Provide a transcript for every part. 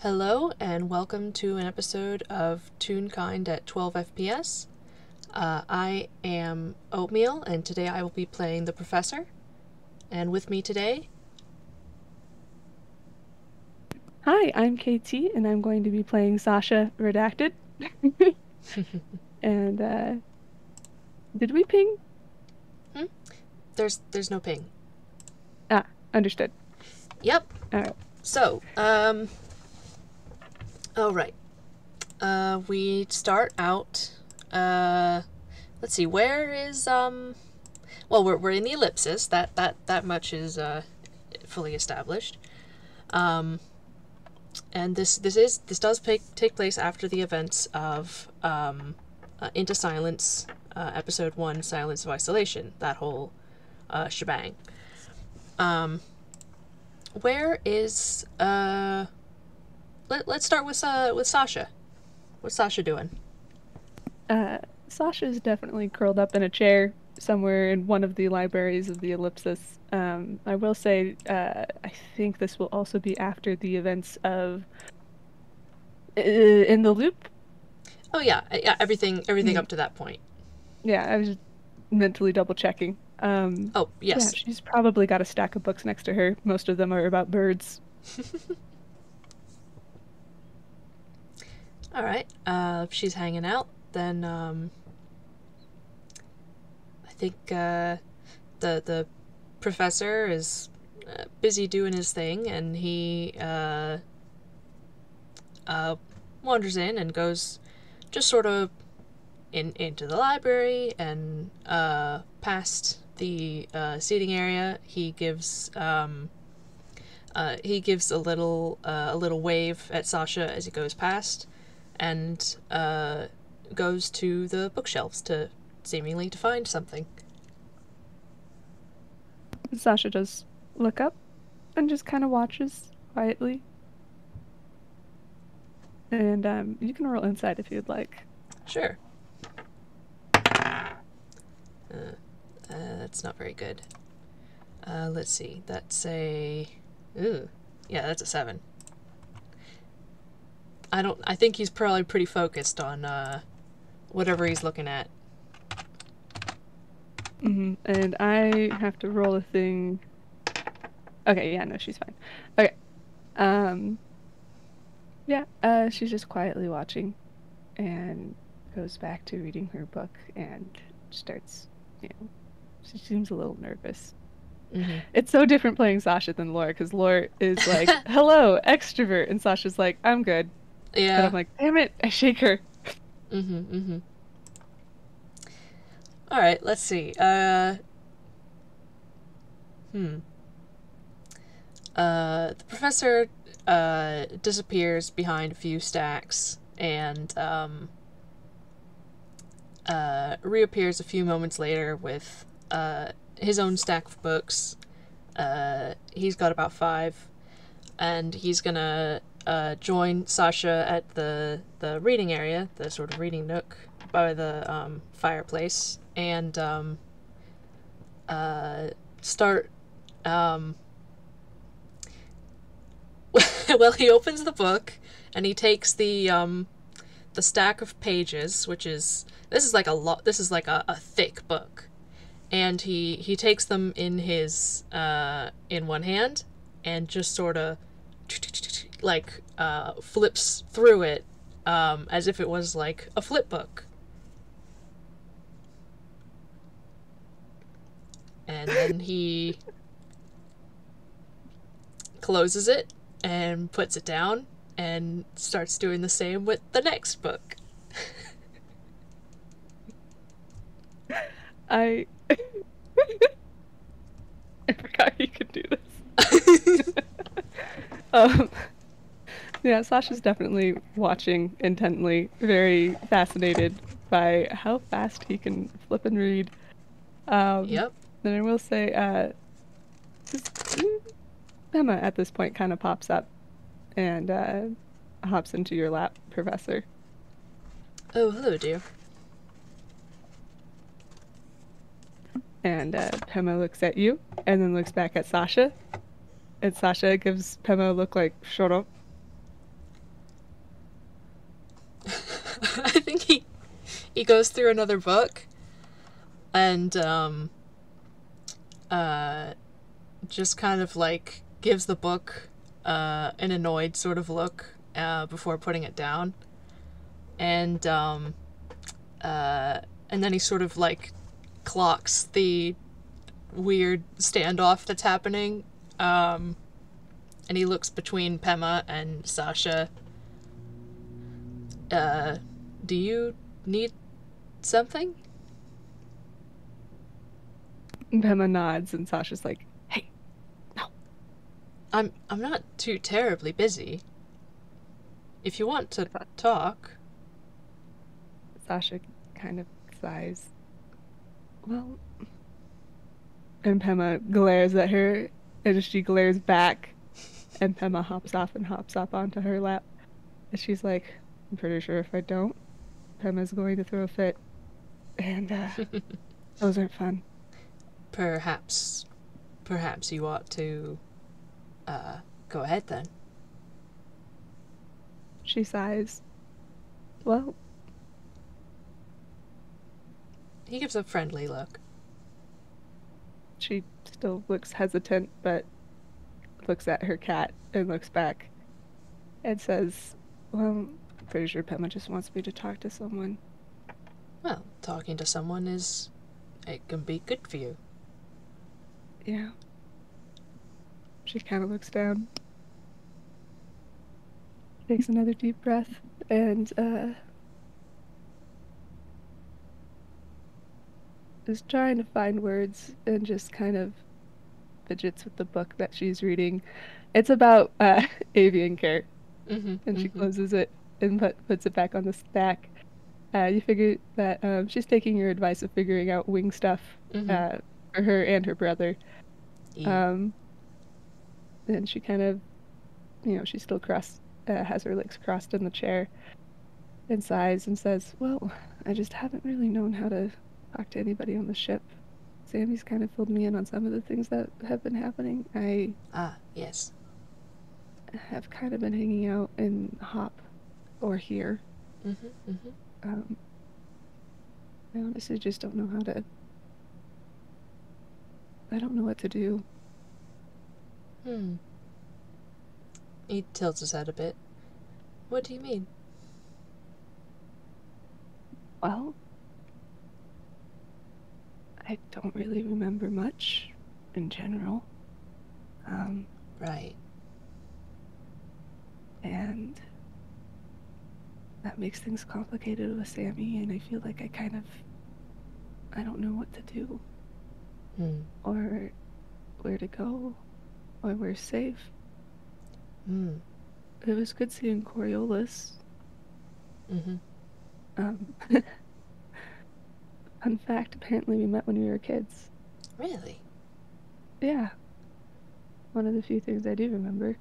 Hello and welcome to an episode of Toonkind at 12 FPS. I am Oatmeal and today I will be playing the Professor. And with me today... Hi, I'm KT, and I'm going to be playing Sasha Redacted. And, did we ping? Hmm? There's no ping. Ah, understood. Yep. Alright. So, alright. We start out, let's see, where is, well, we're in the ellipsis, that much is, fully established. And this does take place after the events of Into Silence, episode 1, Silence of Isolation, that whole shebang. Where is let's start with Sasha. What's Sasha doing? Sasha's definitely curled up in a chair somewhere in one of the libraries of the ellipsis. I will say, I think this will also be after the events of In the Loop. Oh yeah, everything up to that point. Yeah, I was just mentally double checking. Oh Yeah, yes. she's probably got a stack of books next to her. Most of them are about birds. All right. If she's hanging out, then I think the professor is busy doing his thing, and he wanders in and goes just sort of into the library and past the seating area. He gives a little wave at Sasha as he goes past, and goes to the bookshelves to seemingly to find something. Sasha does look up and just kind of watches quietly. And you can roll inside if you'd like. Sure. That's not very good. Let's see. That's a... Ooh. Yeah, that's a 7. I think he's probably pretty focused on whatever he's looking at. And I have to roll a thing. Okay, yeah, no, she's fine. Okay. Yeah, she's just quietly watching and goes back to reading her book and starts, she seems a little nervous. Mm-hmm. It's so different playing Sasha than Laura, because Laura is like, hello, extrovert, and Sasha's like, I'm good. Yeah. And I'm like, damn it, I shake her. Alright, let's see. The professor disappears behind a few stacks and reappears a few moments later with his own stack of books. He's got about 5, and he's gonna join Sasha at the reading area, the sort of reading nook by the fireplace, and start well, he opens the book and he takes the stack of pages, which is this is like a thick book, and he takes them in his in one hand and just sort of like flips through it as if it was like a flip book. And then he closes it and puts it down and starts doing the same with the next book. I forgot you could do this. Yeah, Sasha's definitely watching intently, very fascinated by how fast he can flip and read. Yep. Then I will say, Emma at this point kind of pops up and hops into your lap, Professor. Oh, hello, dear. And Pema looks at you and then looks back at Sasha. And Sasha gives Pema a look like, shut up. he goes through another book and just kind of like gives the book an annoyed sort of look before putting it down, and then he sort of like clocks the weird standoff that's happening, and he looks between Pema and Sasha. Do you need something? Pema nods, and Sasha's like, "Hey, no." I'm not too terribly busy. If you want to talk. Sasha kind of sighs. Well, and Pema glares at her, and she glares back, and Pema hops off and hops up onto her lap. And she's like, I'm pretty sure if I don't, Pema's going to throw a fit. And those aren't fun. Perhaps you ought to go ahead then. She sighs. Well, he gives a friendly look. She still looks hesitant, but looks at her cat and looks back and says, well, I'm pretty sure Pema just wants me to talk to someone. Well, talking to someone it can be good for you. Yeah. She kind of looks down, takes another deep breath, and is trying to find words and just kind of fidgets with the book that she's reading. It's about avian care. And she closes it and puts it back on the stack. You figure that she's taking your advice of figuring out wing stuff for her and her brother. Yeah. And she kind of, she's still has her legs crossed in the chair and sighs and says, well, I just haven't really known how to talk to anybody on the ship. Sammy's kind of filled me in on some of the things that have been happening. Yes. Have kind of been hanging out in Hop or here. I honestly just don't know I don't know what to do. He tilts his head a bit. What do you mean? Well, I don't really remember much in general. Right. And that makes things complicated with Sammy, and I feel like I don't know what to do. Or where to go, or where's safe. It was good seeing Coriolis. Fun fact, apparently we met when we were kids. Really? Yeah. One of the few things I do remember.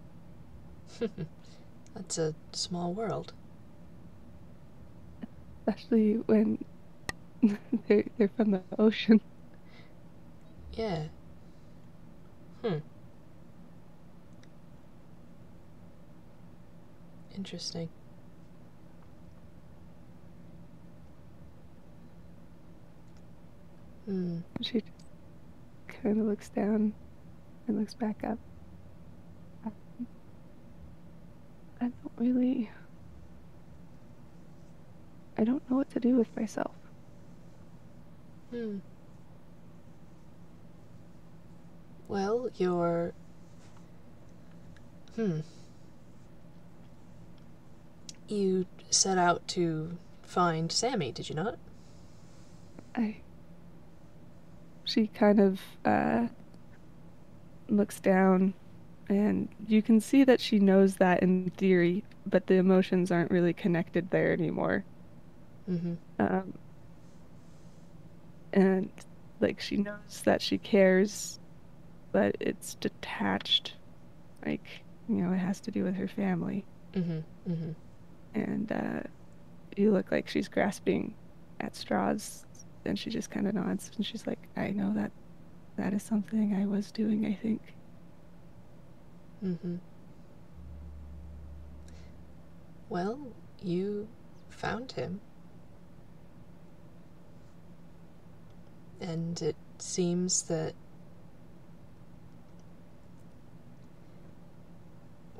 That's a small world. Especially when they're from the ocean. Yeah. Interesting. She just kind of looks down and looks back up. I don't know what to do with myself. Well, you set out to find Sammy, did you not? She kind of looks down, and you can see that she knows that in theory, but the emotions aren't really connected there anymore. And like she knows that she cares, but it's detached. Like, it has to do with her family. And you look like she's grasping at straws, and she just kind of nods, and she's like, I know that is something I was doing, I think. Well, you found him. And it seems that,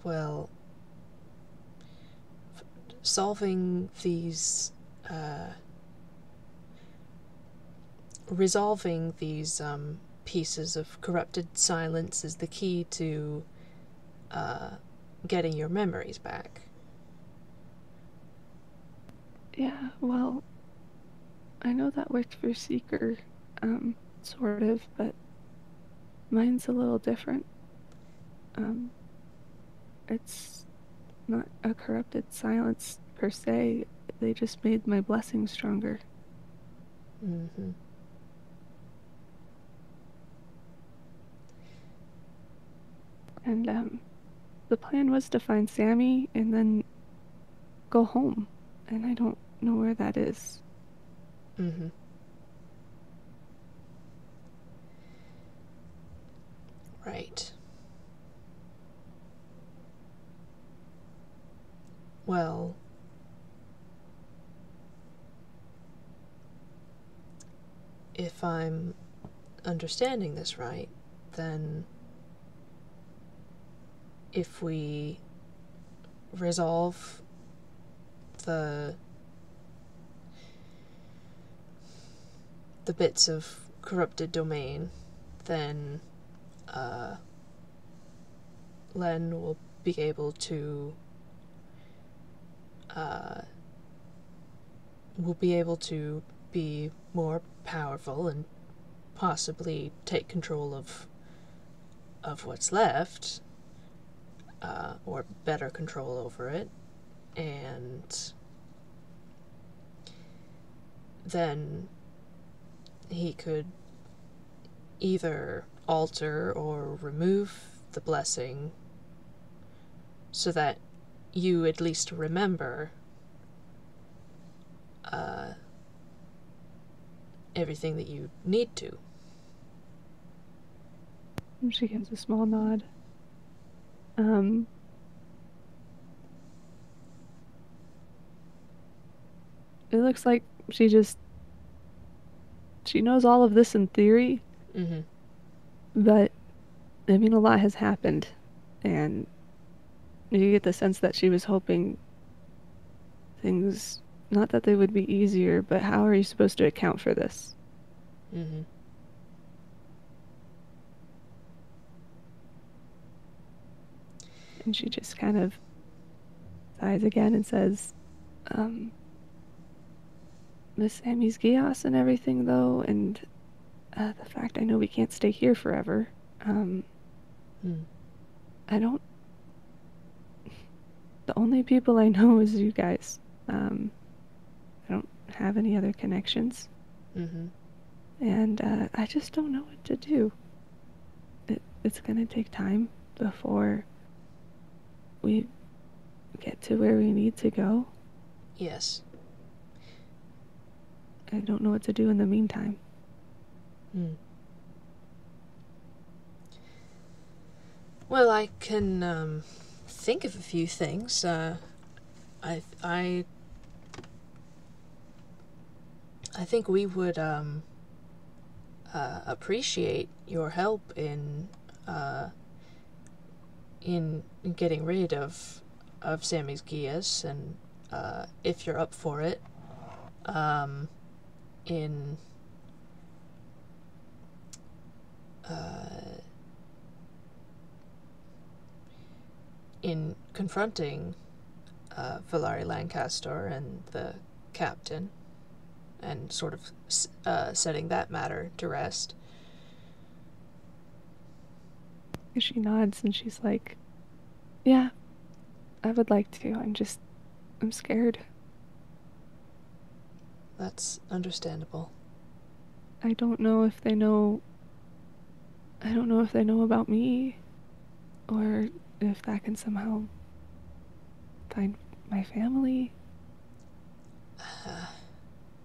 well, solving these, resolving these pieces of corrupted silence is the key to getting your memories back. Yeah, well, I know that worked for Seeker, sort of, but mine's a little different. Um, it's not a corrupted silence per se, they just made my blessing stronger. Mm-hmm. And, the plan was to find Sammy and then go home, and I don't know where that is. Mm-hmm. Right. Well, if I'm understanding this right, then if we resolve the bits of corrupted domain, then Len will be able to be more powerful and possibly take control of what's left, or better control over it, and then he could either alter or remove the blessing so that you at least remember everything that you need to. And she gives a small nod. Um, it looks like she knows all of this in theory, Mm-hmm. but I mean, a lot has happened, and you get the sense that she was hoping things, not that they would be easier, but how are you supposed to account for this? Mm-hmm. And she just kind of sighs again and says, um, Miss Sammy's chaos and everything, though, and the fact I know we can't stay here forever. Mm. I don't. The only people I know is you guys. I don't have any other connections. Mm-hmm. And I just don't know what to do. It's gonna take time before we get to where we need to go. Yes. I don't know what to do in the meantime. Mm. Well, I can think of a few things. I think we would appreciate your help in getting rid of Sammy's Gias, and if you're up for it, in in confronting Valari Lancaster and the captain, and sort of setting that matter to rest. She nods and she's like, yeah, I would like to. I'm scared. That's understandable. I don't know if they know. I don't know if they know about me, or if that can somehow find my family.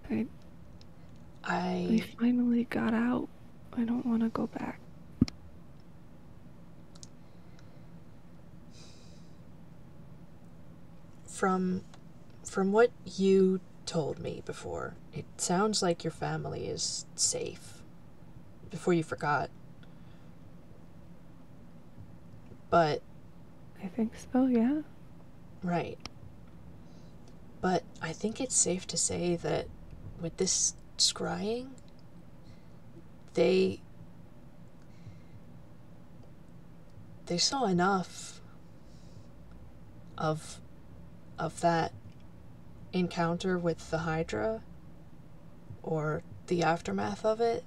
We finally got out. I don't want to go back. From what you told me before, it sounds like your family is safe. before you forgot. But I think so, yeah. right. But I think it's safe to say that with this scrying, they saw enough of that encounter with the Hydra, or the aftermath of it.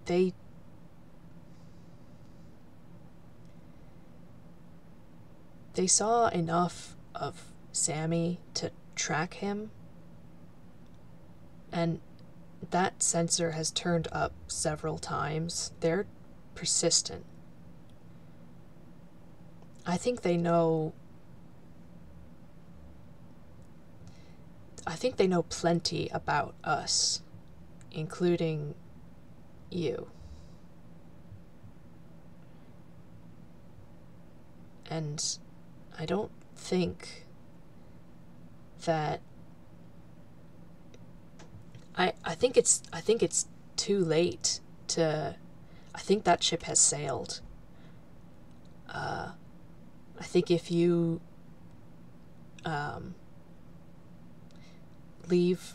They saw enough of Sammy to track him, and that sensor has turned up several times. They're persistent. I think they know plenty about us, including you. And I don't think that I think it's too late to. I think that ship has sailed. I think if you leave,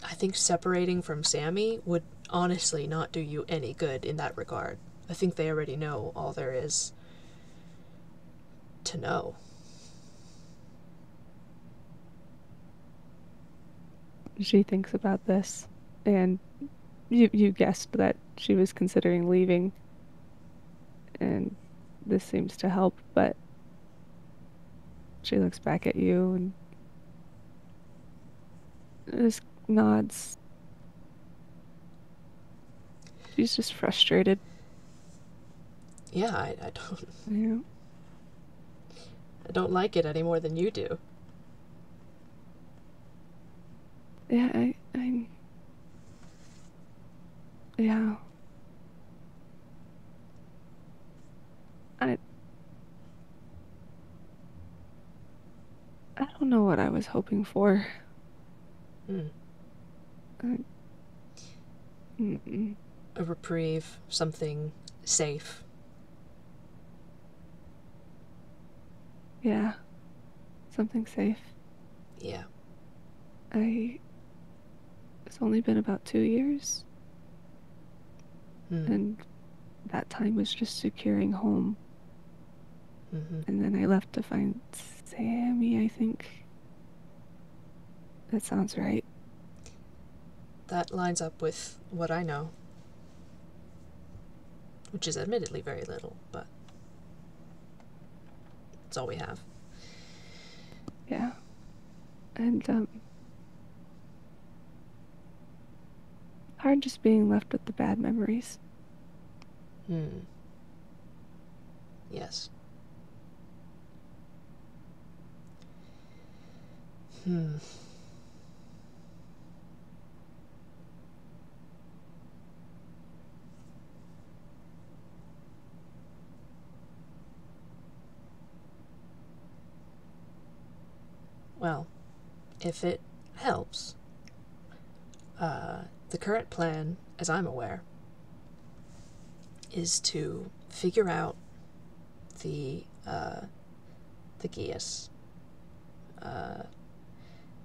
I think separating from Sammy would honestly not do you any good in that regard. I think they already know all there is to know. She thinks about this, and you guessed that she was considering leaving, and this seems to help, but she looks back at you and just nods. She's just frustrated. Yeah, I don't. Yeah. I don't like it any more than you do. Yeah, yeah. I don't know what I was hoping for. Hmm. I, mm-mm. A reprieve, something safe. Yeah, something safe. Yeah. It's only been about 2 years, Hmm. and that time was just securing home. Mm-hmm. And then I left to find Sammy, I think. That sounds right. That lines up with what I know, which is admittedly very little, but it's all we have. Yeah. And, hard just being left with the bad memories. Hmm. Yes. Hmm. Well, if it helps, the current plan, as I'm aware, is to figure out the geas,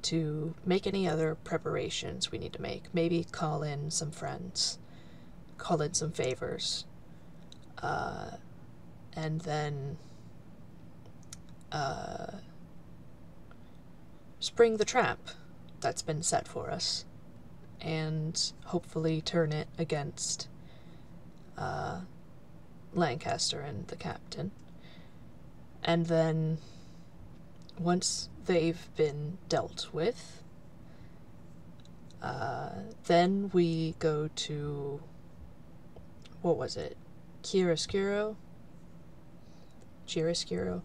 to make any other preparations we need to make. Maybe call in some friends, call in some favors, and then spring the trap that's been set for us, and hopefully turn it against Lancaster and the captain. And then, once they've been dealt with, then we go to, what was it? Chiaroscuro? Chiaroscuro,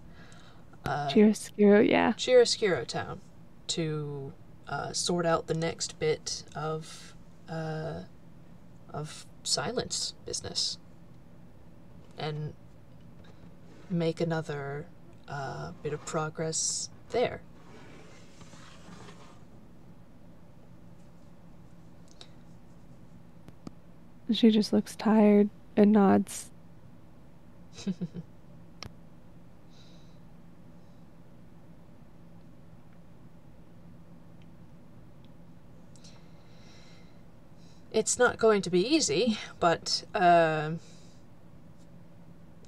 yeah. Chiaroscuro town, to sort out the next bit of silence business, and make another bit of progress there. She just looks tired and nods. It's not going to be easy, but and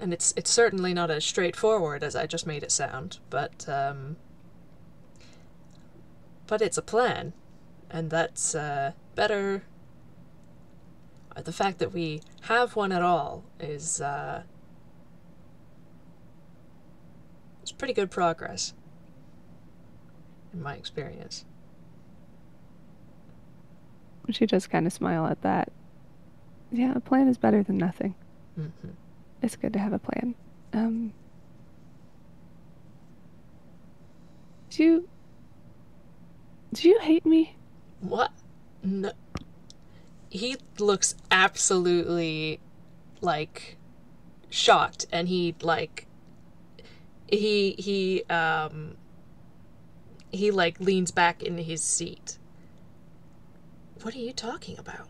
it's certainly not as straightforward as I just made it sound, but it's a plan, and that's better. The fact that we have one at all is it's pretty good progress, in my experience. She just kind of smile at that. Yeah, a plan is better than nothing. Mm-hmm. It's good to have a plan. Do you hate me? What? No. He looks absolutely, like, shocked, and he leans back in his seat. What are you talking about?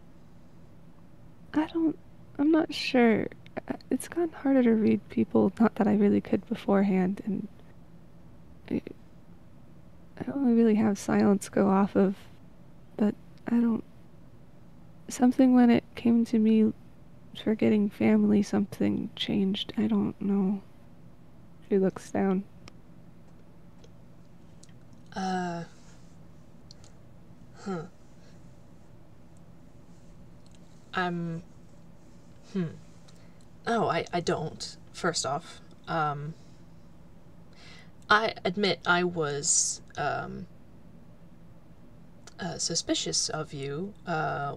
I'm not sure. It's gotten harder to read people, not that I really could beforehand, and I don't really have silence go off of, but I don't. Something when it came to me forgetting family, something changed. I don't know. She looks down. Huh. I'm. Oh, I don't, first off. I admit I was, suspicious of you,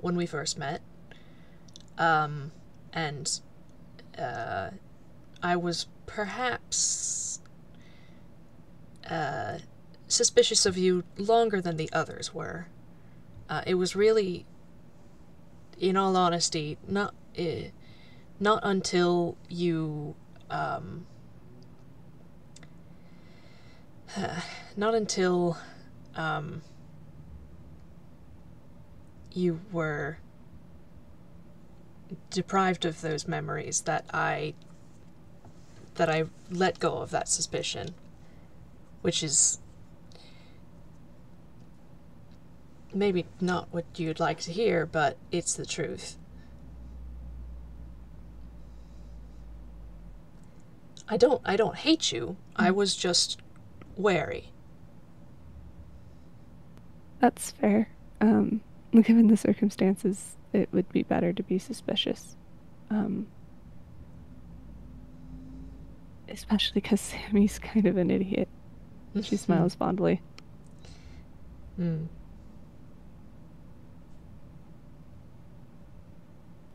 when we first met. And, I was perhaps, suspicious of you longer than the others were. It was really, in all honesty, not until you, not until, you were deprived of those memories that I let go of that suspicion, which is maybe not what you'd like to hear, but it's the truth. I don't hate you. I was just wary. That's fair. Given the circumstances, it would be better to be suspicious. Especially because Sammy's kind of an idiot. She smiles fondly.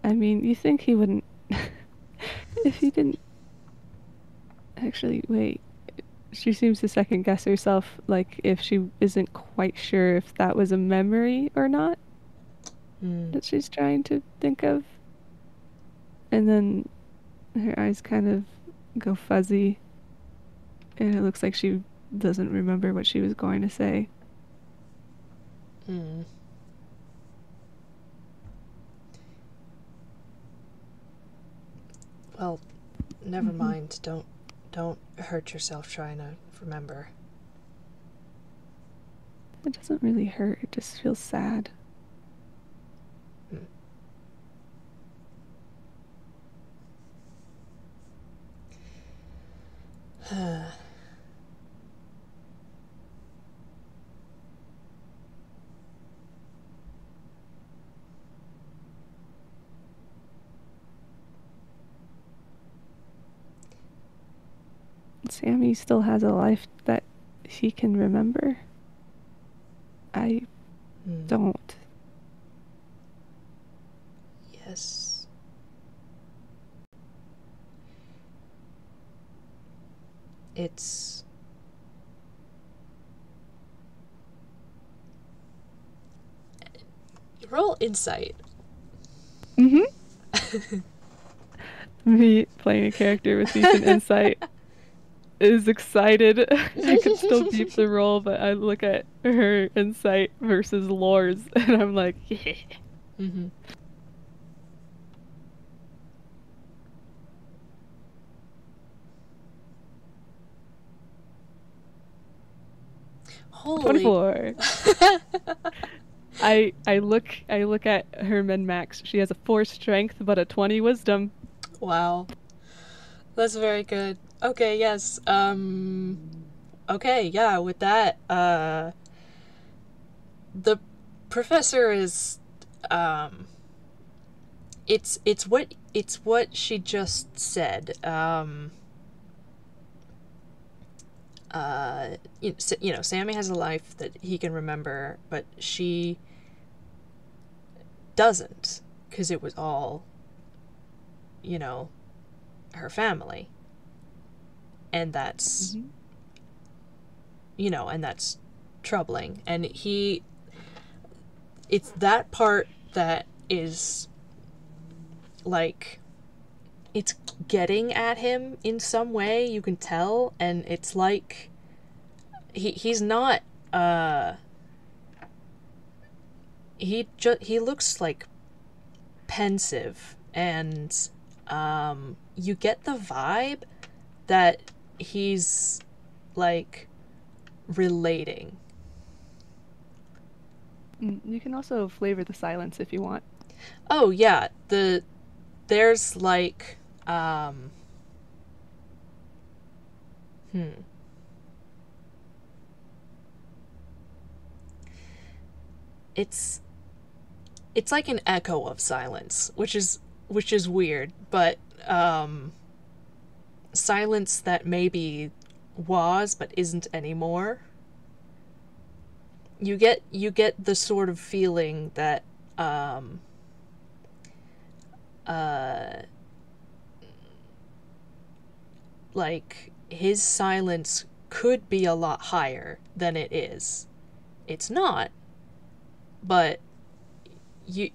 I mean, you think he wouldn't... if he didn't... Actually, wait. She seems to second guess herself, like if she isn't quite sure if that was a memory or not that she's trying to think of. And then her eyes kind of go fuzzy, and it looks like she doesn't remember what she was going to say. Well, never mind. Don't hurt yourself trying to remember. It doesn't really hurt, it just feels sad. Sammy still has a life that he can remember. I don't. Yes. It's... roll insight. Me playing a character with decent insight is excited. I could still beep the roll, but I look at her insight versus Lore's, and I'm like, yeah. Holy. 24. I look at her min max. She has a 4 strength but a 20 wisdom. Wow. That's very good. Okay, yes. Okay, yeah, with that, the professor is, um, it's what she just said. You know, Sammy has a life that he can remember, but she doesn't, because it was all, you know, her family. And that's, Mm-hmm. you know, and that's troubling. And it's that part that is, like, it's getting at him in some way, you can tell, and it's like, he's not, he looks like pensive, and you get the vibe that he's like relating. You can also flavor the silence if you want. Oh yeah, there's like hmm it's it's like an echo of silence, which is weird, but silence that maybe was but isn't anymore. You get the sort of feeling that uh like his silence could be a lot higher than it is. It's not, but you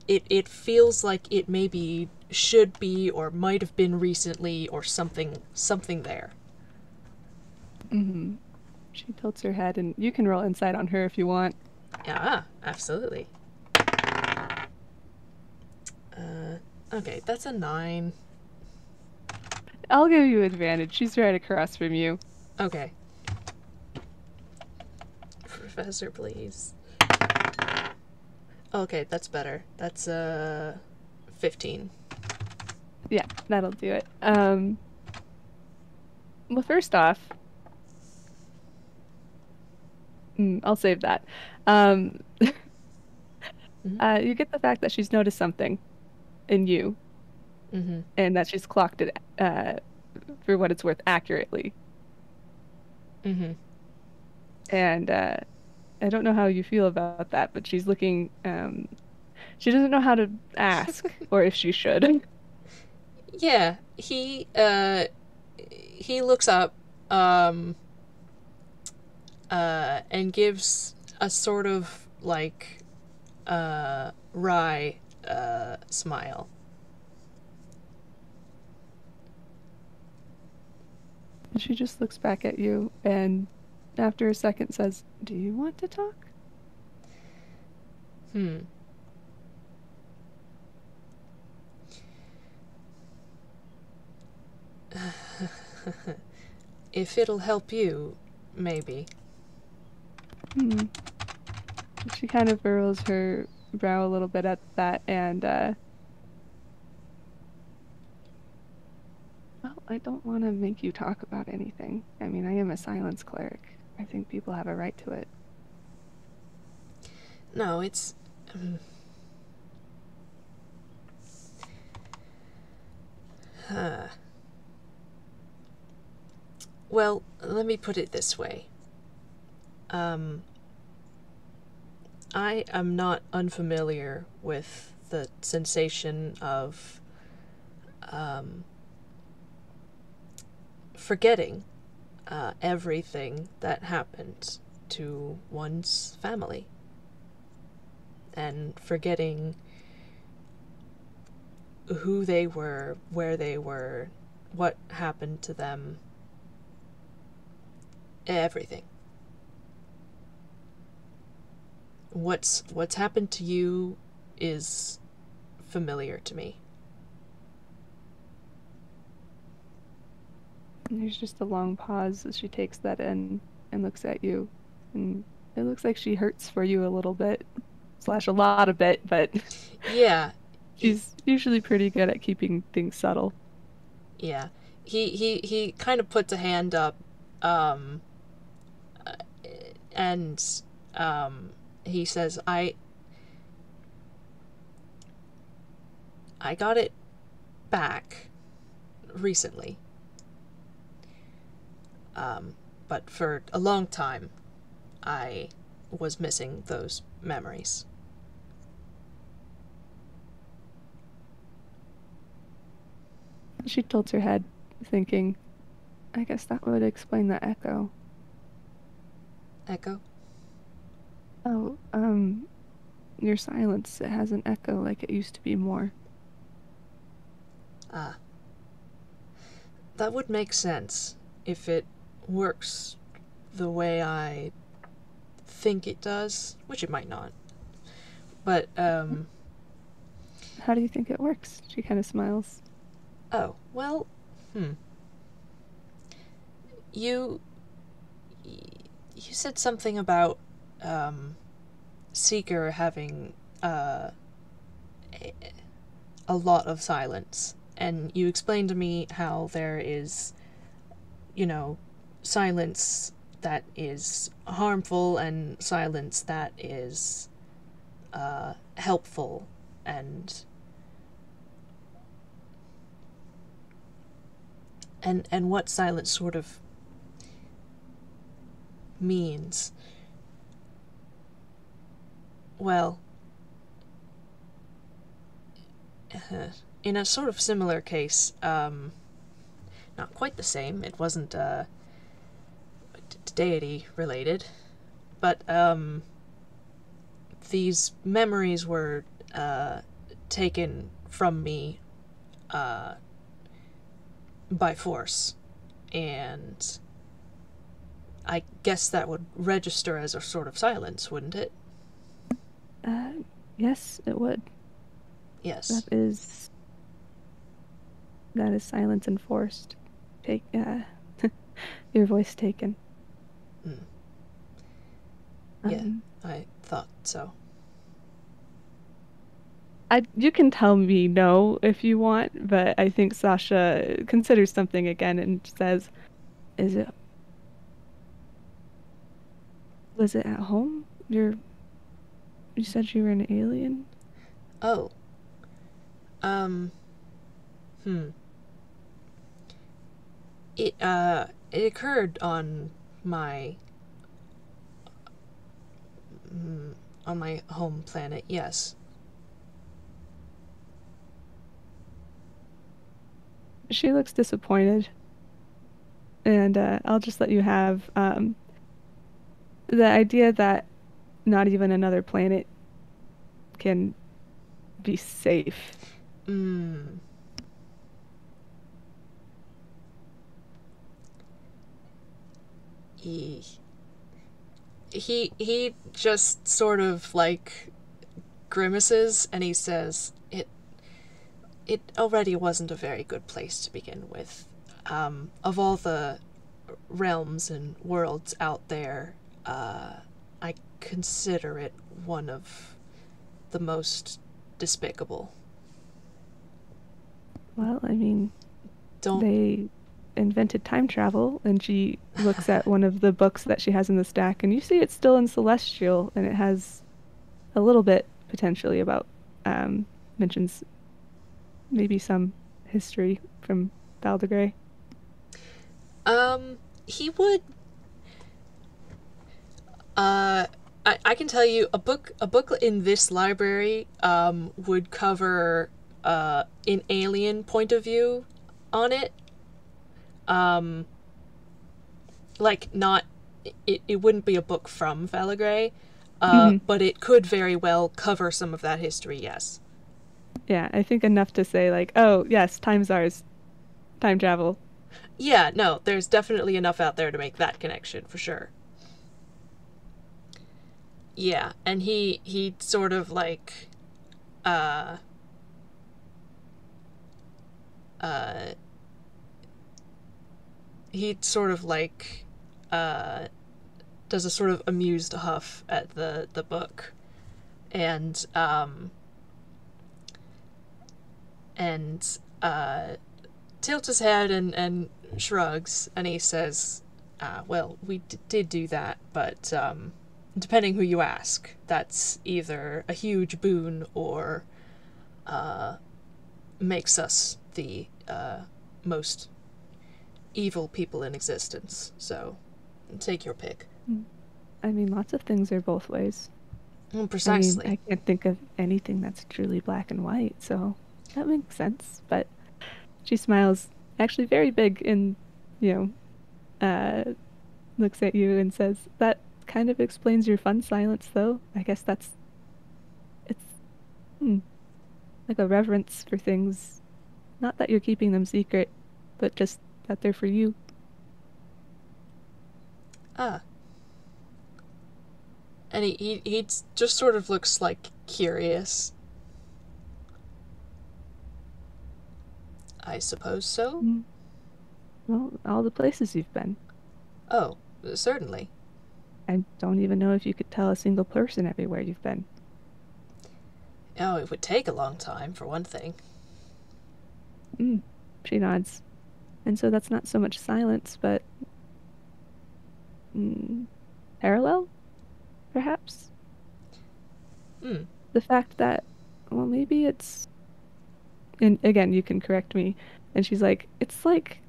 it feels like it maybe should be or might have been recently or something there. Mm-hmm. She tilts her head, and you can roll insight on her if you want. Yeah, absolutely. Okay, that's a 9. I'll give you advantage. She's right across from you. Okay. Professor, please. Okay, that's better. That's 15. Yeah, that'll do it. Well, first off, I'll save that. Um, Mm-hmm. you get the fact that she's noticed something in you, Mm-hmm. and that she's clocked it for what it's worth accurately. Mm-hmm. And I don't know how you feel about that, but she's looking. She doesn't know how to ask, or if she should. Yeah, he looks up and gives a sort of like wry smile. And she just looks back at you, and after a second says, "Do you want to talk?" Hmm. If it'll help you, maybe. Hmm. She kind of furrows her brow a little bit at that, and well, I don't want to make you talk about anything. I mean, I am a silence cleric. I think people have a right to it. No, it's. Huh. Well, let me put it this way. Um, I am not unfamiliar with the sensation of um, forgetting everything that happened to one's family and forgetting who they were, where they were, what happened to them, everything. What's happened to you is familiar to me. And there's just a long pause as she takes that in and looks at you. And it looks like she hurts for you a little bit, slash a lot of bit, but Yeah. He, she's usually pretty good at keeping things subtle. yeah. He kind of puts a hand up, um, and um, he says, I got it back recently. But for a long time, I was missing those memories. She tilts her head, thinking, I guess that would explain the echo. Echo? Oh, your silence, it has an echo like it used to be more. Ah, that would make sense if it works the way I think it does, which it might not. But, How do you think it works? She kind of smiles. oh, well, hmm. You you said something about Seeker having a, a lot of silence, and you explained to me how there is, you know, silence that is harmful and silence that is helpful, and what silence sort of means. Well, in a sort of similar case, not quite the same. It wasn't deity related, but these memories were taken from me uh, by force, and I guess that would register as a sort of silence, wouldn't it? Uh, yes, it would. That Yes. is that is silence enforced. Take your voice taken. Mm. Yeah, Um, I thought so. you can tell me no if you want, but I think Sasha considers something again and says, "Is it was it at home? You said you were an alien?" Oh, um, hmm. It occurred my on my home planet. Yes. She looks disappointed, and I'll just let you have the idea that not even another planet can be safe. Hmm. He he just sort of like grimaces and he says, it already wasn't a very good place to begin with. Of all the realms and worlds out there, I consider it one of the most despicable. Well, I mean, Don't. they invented time travel, and she looks at one of the books that she has in the stack, and you see it's still in Celestial, and it has a little bit potentially about mentions maybe some history from Baldegray. He would. Uh, I can tell you a book in this library would cover an alien point of view on it. Um, like not it wouldn't be a book from Valagray, Hmm. but it could very well cover some of that history. Yes. Yeah, I think enough to say like, oh yes, time's ours, time travel. Yeah. No, there's definitely enough out there to make that connection for sure. Yeah, and he sort of like uh uh he sort of like uh does a sort of amused huff at the book, and and tilts his head and shrugs, and he says, well, we did do that, but depending who you ask, that's either a huge boon or makes us the most evil people in existence. So take your pick. I mean, lots of things are both ways. Well, precisely. I mean, I can't think of anything that's truly black and white, so that makes sense. But she smiles, actually very big, and, you looks at you and says, that kind of explains your fun silence, though. I guess it's like a reverence for things. Not that you're keeping them secret, but just that they're for you. Ah. And he just sort of looks, like, curious. I suppose so? Well, all the places you've been. Oh, certainly. I don't even know if you could tell a single person everywhere you've been. Oh, it would take a long time, for one thing. She nods. And so that's not so much silence, but parallel, perhaps? The fact that, well, maybe it's, and again, you can correct me, and she's like, it's like,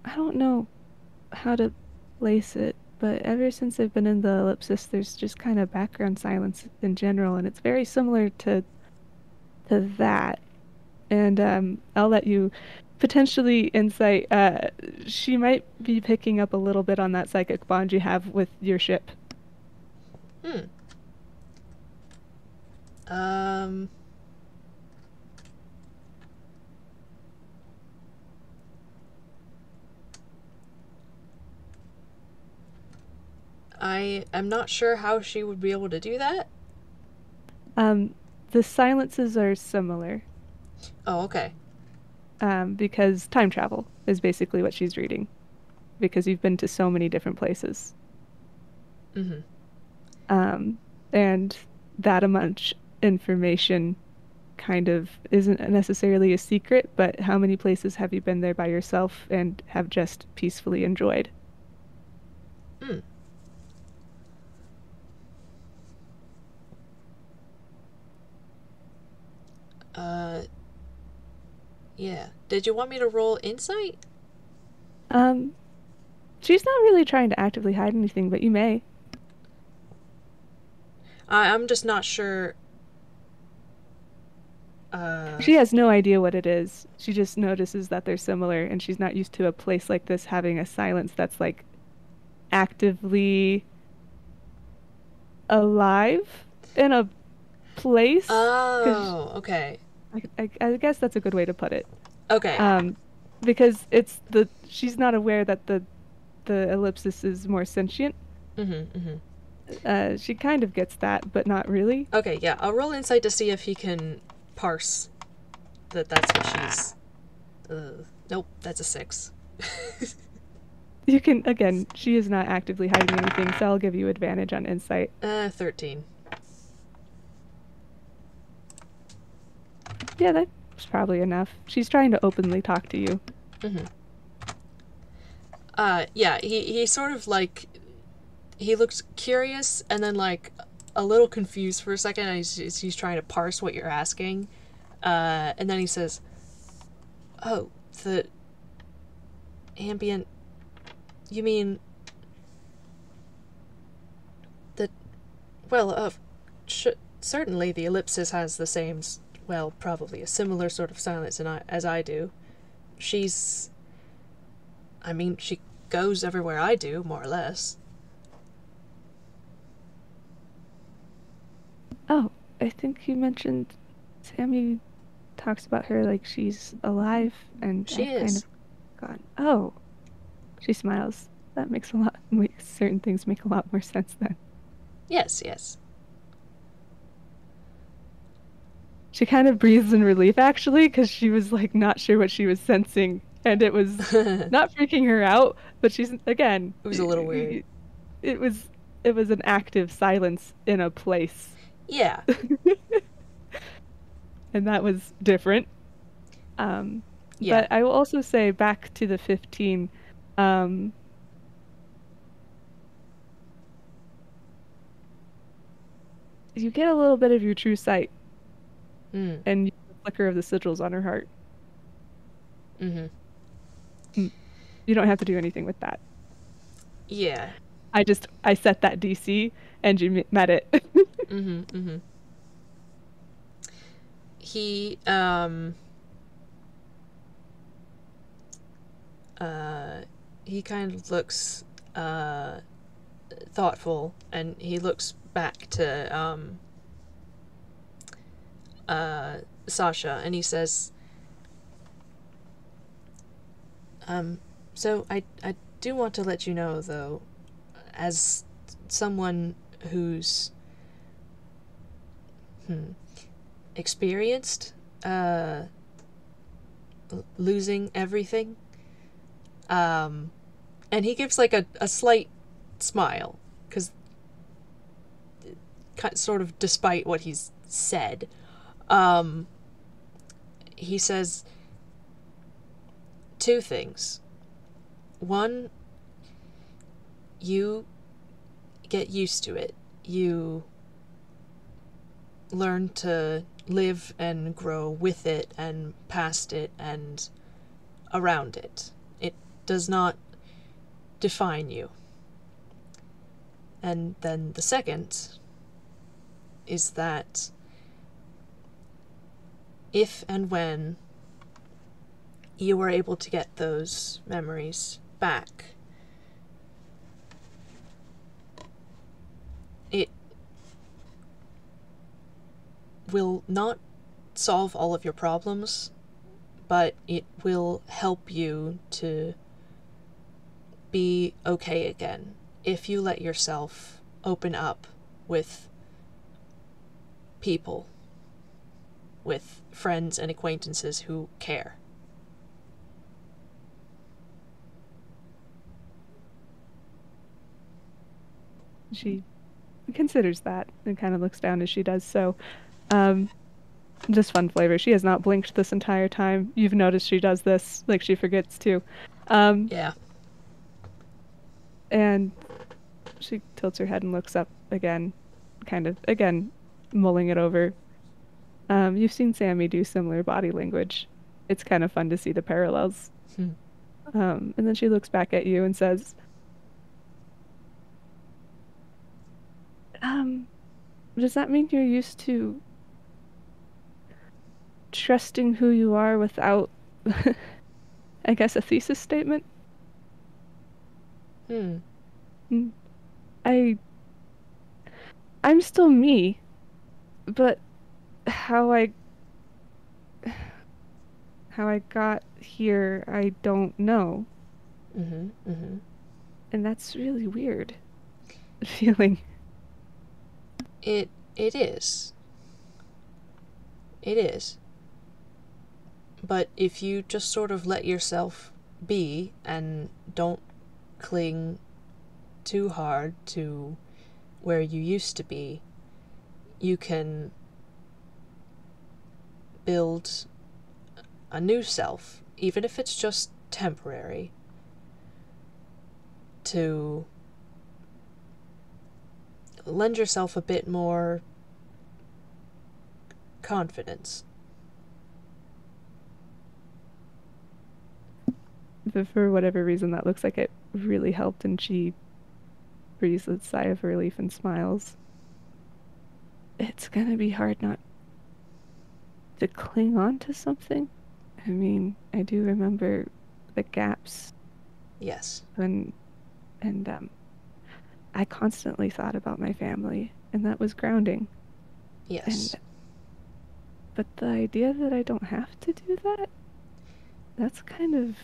I don't know how to place it, but ever since I've been in the ellipsis, there's just kind of background silence in general, and it's very similar to that. And I'll let you potentially insight. She might be picking up a little bit on that psychic bond you have with your ship. I am not sure how she would be able to do that. The silences are similar. Oh, okay. Because time travel is basically what she's reading. Because you've been to so many different places. And that much information kind of isn't necessarily a secret, but how many places have you been there by yourself and have just peacefully enjoyed? Yeah. Did you want me to roll insight? She's not really trying to actively hide anything, but you may. I'm just not sure. She has no idea what it is. She just notices that they're similar, and she's not used to a place like this having a silence that's like actively alive in a place. Oh, okay. I guess that's a good way to put it. Okay. Because she's not aware that the ellipsis is more sentient. She kind of gets that, but not really. Okay, yeah. I'll roll insight to see if he can parse that's what she's... nope, that's a 6. You can, again, she is not actively hiding anything, so I'll give you advantage on insight. 13. Yeah, that's probably enough. She's trying to openly talk to you. Yeah, he sort of, like, he looks curious and then, like, a little confused for a second. And he's trying to parse what you're asking. And then he says, oh, the ambient... You mean... Well, certainly the ellipsis has the same... Well, probably a similar sort of silence as I do. She's... I mean, she goes everywhere I do, more or less. Oh, I think you mentioned Sammy talks about her like she's alive, and she is. Kind of gone. Oh, she smiles. That makes certain things make a lot more sense then. Yes, yes. She kind of breathes in relief, actually, because she was, like, not sure what she was sensing, and it was not freaking her out, but she's, again... It was a little weird. It was it was an active silence in a place. Yeah. And that was different. Um, Yeah. but I will also say back to the 15, um, you get a little bit of your true sight Mm. and the flicker of the sigils on her heart. Mm-hmm. Mm. You don't have to do anything with that. Yeah. I set that DC and you met it. Mm-hmm. Mm-hmm. He uh he kind of looks uh thoughtful, and he looks back to uh Sasha, and he says, so I do want to let you know, though, as someone who's experienced losing everything, and he gives like a slight smile, because sort of despite what he's said, um, he says two things. One, you get used to it. You learn to live and grow with it and past it and around it. It does not define you. And then the second is that if and when you were able to get those memories back, it will not solve all of your problems, but it will help you to be okay again if you let yourself open up with people, with friends and acquaintances who care. She considers that and kind of looks down as she does so. Um, just fun flavor. She has not blinked this entire time. You've noticed she does this, like she forgets to. Um, Yeah. and she tilts her head and looks up again, kind of, again, mulling it over. You've seen Sammy do similar body language. It's kind of fun to see the parallels. And then she looks back at you and says, does that mean you're used to trusting who you are without, I guess, a thesis statement? Hmm. Mm, I, I'm still me, but how I, how I got here, I don't know. Mm-hmm. Mm-hmm. And that's really weird feeling. It is. It is. But if you just sort of let yourself be and don't cling too hard to where you used to be, you can build a new self, even if it's just temporary, to lend yourself a bit more confidence. But for whatever reason, that looks like it really helped, and she breathes a sigh of relief and smiles. It's gonna be hard not to cling on to something. I mean, I do remember the gaps Yes. when, and I constantly thought about my family, and that was grounding. And Yes. but the idea that I don't have to do that, that's kind of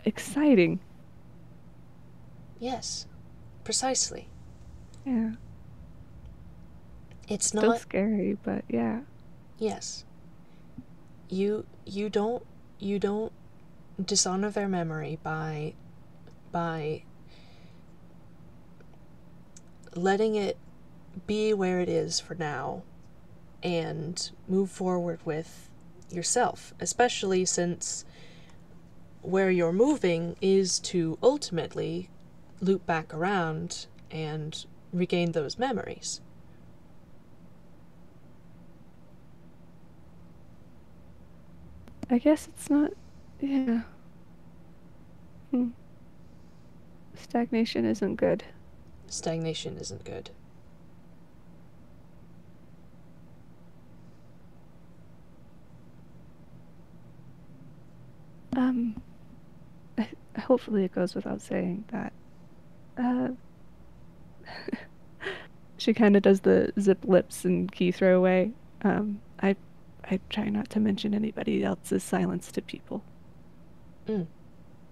exciting. Yes. Precisely. Yeah. It's Still not. scary, but yeah. Yes. You don't dishonor their memory by letting it be where it is for now and move forward with yourself, especially since where you're moving is to ultimately loop back around and regain those memories. I guess it's not. Yeah. Hmm. Stagnation isn't good. Stagnation isn't good. Um, hopefully it goes without saying that. Uh, she kind of does the zip lips and key throwaway. I try not to mention anybody else's silence to people. Mm.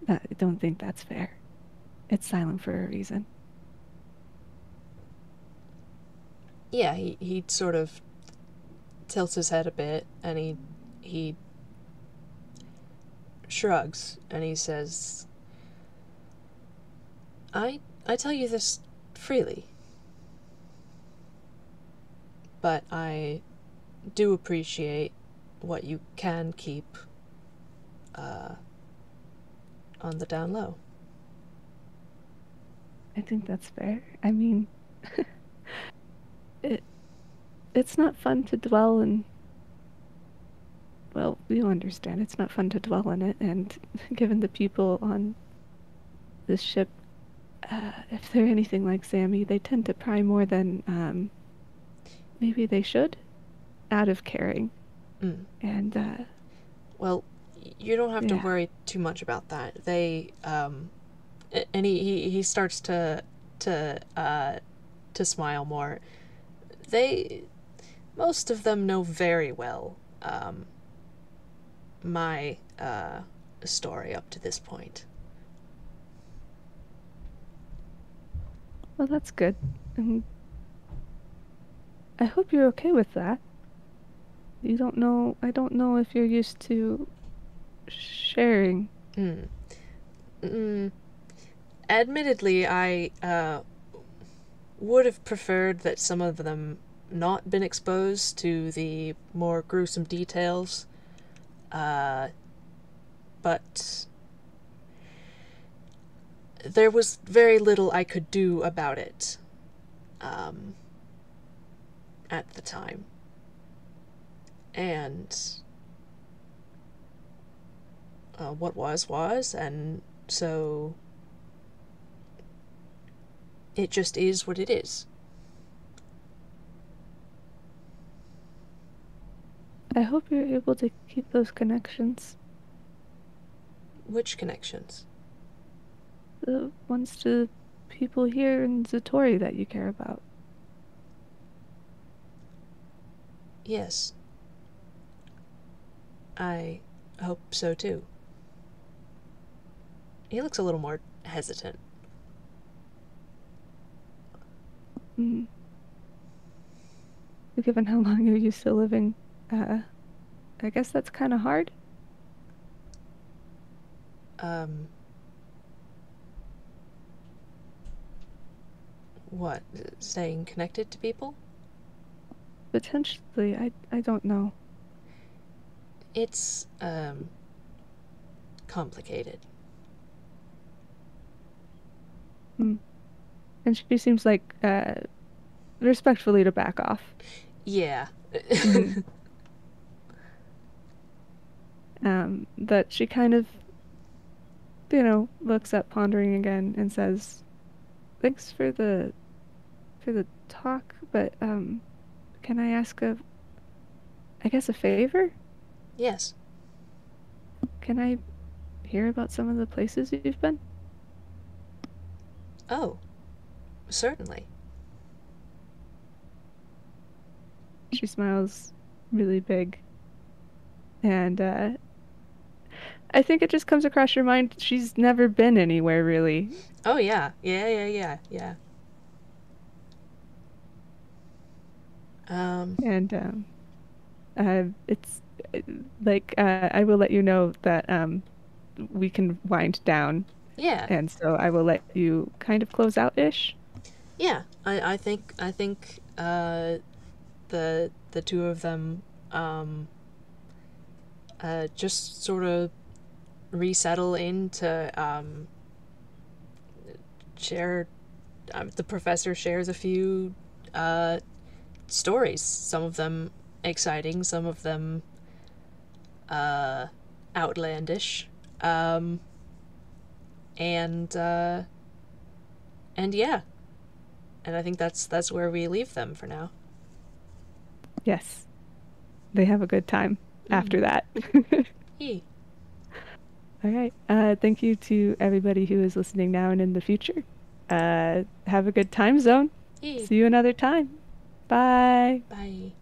I don't think that's fair. It's silent for a reason. Yeah, he sort of tilts his head a bit and he shrugs and he says, I tell you this freely, but I do appreciate what you can keep uh, on the down low. I think that's fair. I mean, it it's not fun to dwell in. Well, you understand. It's not fun to dwell in it, and given the people on this ship, if they're anything like Sammy, they tend to pry more than maybe they should, out of caring. Mm. And Well, you don't have to yeah, worry too much about that. And he starts to smile more. They, most of them know very well my story up to this point. well, that's good. And I hope you're okay with that. You don't know. I don't know if you're used to sharing. Mm. Mm. Admittedly, I would have preferred that some of them not been exposed to the more gruesome details, uh, but there was very little I could do about it um, at the time. And what was, and so it just is what it is. I hope you're able to keep those connections. Which connections? The ones to people here in Zatori that you care about. Yes, I hope so too. He looks a little more hesitant. Mm. Given how long you're used to living, I guess that's kind of hard. Um, what? Staying connected to people? Potentially, I don't know. It's, complicated. Mm. And she seems like respectfully to back off. Yeah. Mm. But she kind of, looks up, pondering again, and says, "Thanks for the talk, but can I ask I guess a favor? Yes. Can I hear about some of the places you've been?" Oh, certainly. She smiles really big, and I think it just comes across your mind she's never been anywhere really. Oh, yeah. Yeah. Um, And it's like I will let you know that we can wind down, yeah. and so I will let you kind of close out ish. Yeah, I think the two of them just sort of resettle into share. The professor shares a few uh, stories. Some of them exciting, some of them uh, outlandish, um, and and yeah, and I think that's where we leave them for now. Yes, they have a good time Mm. after that. Yee. All right. Thank you to everybody who is listening now and in the future. Have a good time zone. Yee. See you another time. Bye. Bye.